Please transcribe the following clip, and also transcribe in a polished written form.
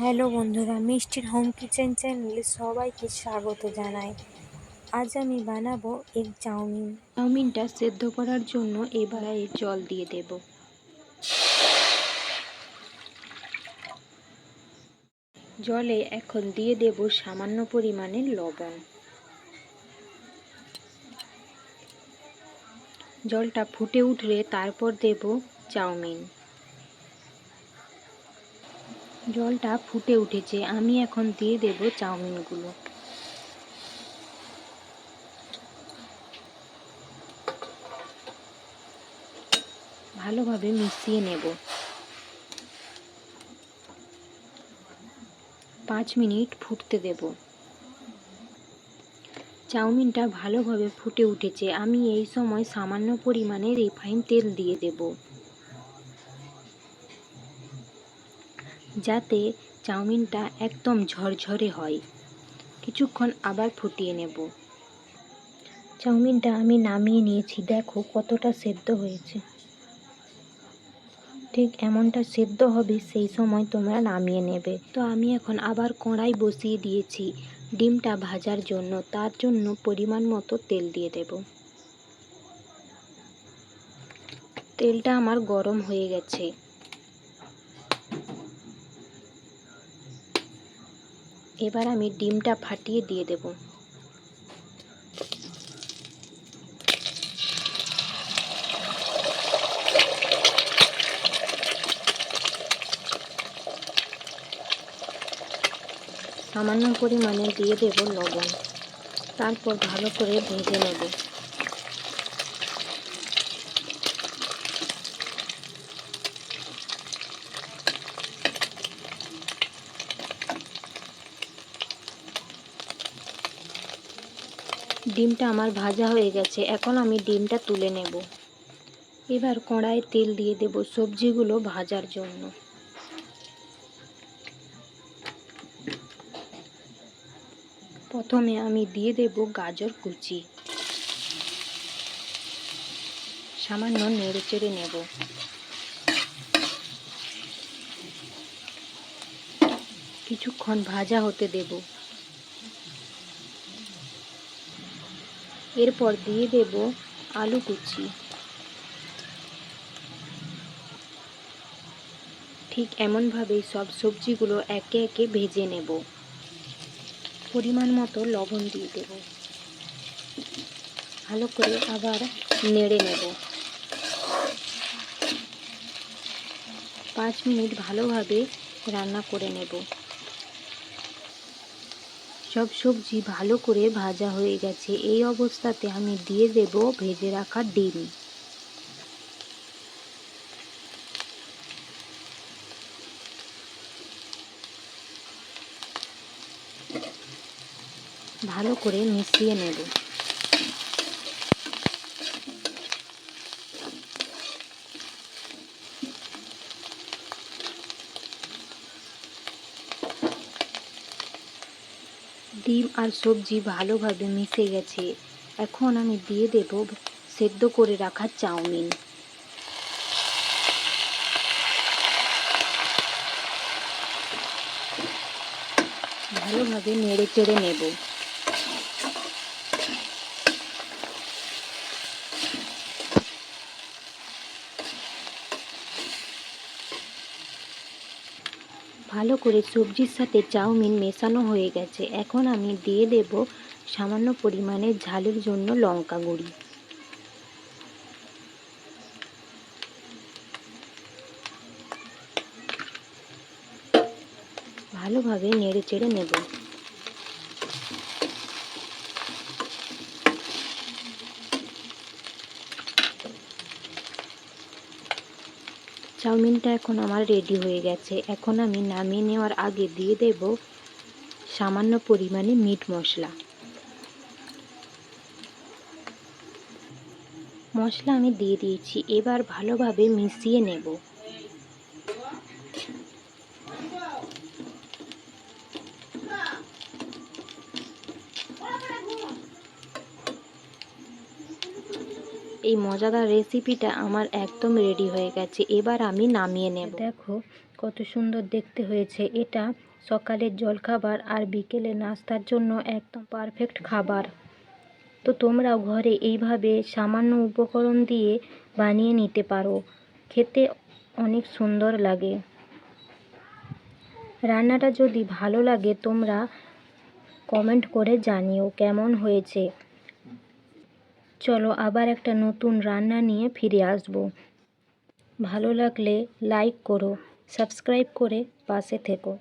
Hello বন্ধুরা, মিষ্টির home kitchen চ্যানেলে সবাইকে স্বাগত জানাই। আজ আমি বানাবো এগ চাউমিন। চাউমিনটা সেদ্ধ করার জন্য এবার জল দিয়ে দেব। জলে এখন দিয়ে দেব সামান্য পরিমাণে লবণ। জলটা ফুটে উঠলে তারপর দেব চাউমিন। জলটা ফুটে উঠেছে, আমি এখন দিয়ে দেব চাউমিনগুলো। ভালোভাবে মিশিয়ে নেব। 5 মিনিট ফুটতে দেব। চাউমিনটা ভালোভাবে ফুটে উঠেছে, আমি এই সময় সামান্য পরিমাণে রিফাইন তেল দিয়ে দেব, যাতে চাউমিনটা একদম ঝরঝরে হয়। কিছুক্ষণ আবার ফুটিয়ে নেব। চাউমিনটা আমি নামিয়ে নিয়েছি, দেখো কতটা সেদ্ধ হয়েছে। ঠিক এমনটা সেদ্ধ হবে সেই সময় তোমরা নামিয়ে নেবে। তো আমি এখন আবার কড়াই বসিয়ে দিয়েছি ডিমটা ভাজার জন্য, তার জন্য পরিমাণ মতো তেল দিয়ে দেব। তেলটা আমার গরম হয়ে গেছে। এবার আমি ডিমটা ফাটিয়ে দিয়ে দেব। সামান্য পরিমাণে দিয়ে দেব লবণ, তারপর ভালো করে ভেজে নেব। ডিমটা আমার ভাজা হয়ে গেছে, এখন আমি ডিমটা তুলে নেব। এবার কড়াইয়ে তেল দিয়ে দেব সবজিগুলো ভাজার জন্য। প্রথমে আমি দিয়ে দেব গাজর কুচি, সামান্য নেড়েচেড়ে নেব। কিছুক্ষণ ভাজা হতে দেব। এরপর দিয়ে দেব আলু কুচি। ঠিক এমনভাবেই সব সবজিগুলো একে একে ভেজে নেব। পরিমাণ মতো লবণ দিয়ে দেব। ভালো করে আবার নেড়ে নেব। 5 মিনিট ভালোভাবে রান্না করে নেব। সব সবজি ভালো করে ভাজা হয়ে গেছে, এই অবস্থাতে আমি দিয়ে দেব ভেজে রাখা ডিম। ভালো করে মিশিয়ে নেব। ডিম আর সবজি ভালোভাবে মিশে গেছে, এখন আমি দিয়ে দেব সেদ্ধ করে রাখা চাউমিন। ভালোভাবে নেড়ে চেড়ে নেব। ভালো করে সবজির সাথে চাউমিন মেশানো হয়ে গেছে, এখন আমি দিয়ে দেব সামান্য পরিমাণে ঝালের জন্য লঙ্কা গুঁড়ি। ভালোভাবে নেড়ে চেড়ে নেব। চাউমিনটা এখন আমার রেডি হয়ে গেছে, এখন আমি নামিয়ে নেওয়ার আগে দিয়ে দেব সামান্য পরিমাণে মিট মশলা। মশলা আমি দিয়ে দিয়েছি, এবার ভালোভাবে মিশিয়ে নেব। এই মজাদার রেসিপিটা আমার একদম রেডি হয়ে গেছে, এবার আমি নামিয়ে নেব। দেখো কত সুন্দর দেখতে হয়েছে। এটা সকালের জলখাবার আর বিকেলে নাস্তার জন্য একদম পারফেক্ট খাবার। তো তোমরাও ঘরে এইভাবে সামান্য উপকরণ দিয়ে বানিয়ে নিতে পারো, খেতে অনেক সুন্দর লাগে। রান্নাটা যদি ভালো লাগে তোমরা কমেন্ট করে জানিও কেমন হয়েছে। চলো আবার একটা নতুন রান্না নিয়ে ফিরে আসবো। ভালো লাগলে লাইক করো, সাবস্ক্রাইব করে পাশে থেকো।